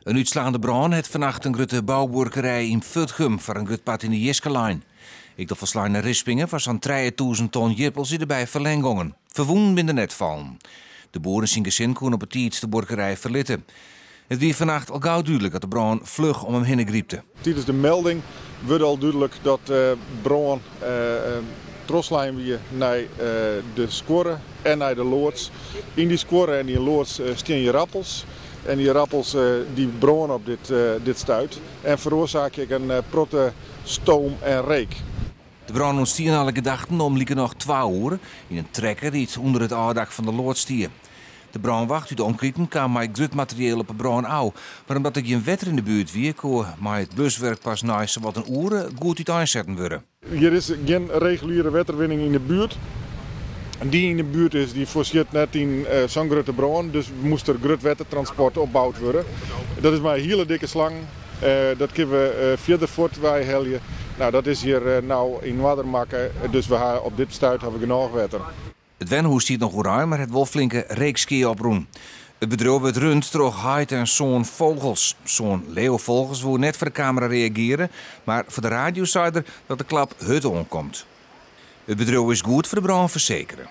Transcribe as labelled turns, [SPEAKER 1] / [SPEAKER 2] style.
[SPEAKER 1] Een uitslaande brand heeft vannacht een grote bouwwerkerij in Futgum voor een groot pad in de Jiskelijn. Ik de verslijne rispingen van zo'n 3000 ton jippels die erbij verlengongen. Verwoen binnen net vallen. De boeren zien gezin koen op het iets de borkerij verlitten. Het wie vannacht al gauw duidelijk dat de brand vlug om hem heen griepte.
[SPEAKER 2] Tijdens de melding werd al duidelijk dat de brand troslijn weer naar de score en naar de loods. In die score en die loods staan je rappels. En die rappels die branden op dit stuit. En veroorzaak ik een protte stoom en reek.
[SPEAKER 1] De brand ontstond alle gedachten om lieken nog 2 uur in een trekker die het onder het aardak van de loods stier. De brandwacht uit de omkijken kwam met groot materieel op de brand aan. Maar omdat er geen wetter in de buurt weer kon, maar het bluswerk pas na wat een uur goed uit aanzetten worden.
[SPEAKER 2] Hier is geen reguliere wetterwinning in de buurt. Die in de buurt is, die voorziet net in zo'n grote brand. Dus moest er groot wettertransport opgebouwd worden. Dat is maar een hele dikke slang. Dat kunnen we verder voortwijheljen. Nou, dat is hier nou in Wadermakken. Dus we hebben op dit stuit hebben we genoeg wetter.
[SPEAKER 1] Het wenhoes stiet nog ruim, maar het wel flinke reekskiën oproen. Het bedrijf werd rund door heid en zo'n vogels. Zo'n leeuwvogels wil net voor de camera reageren, maar voor de radio zei er dat de klap hut omkomt. Het bedrijf is goed voor de brand verzekeren.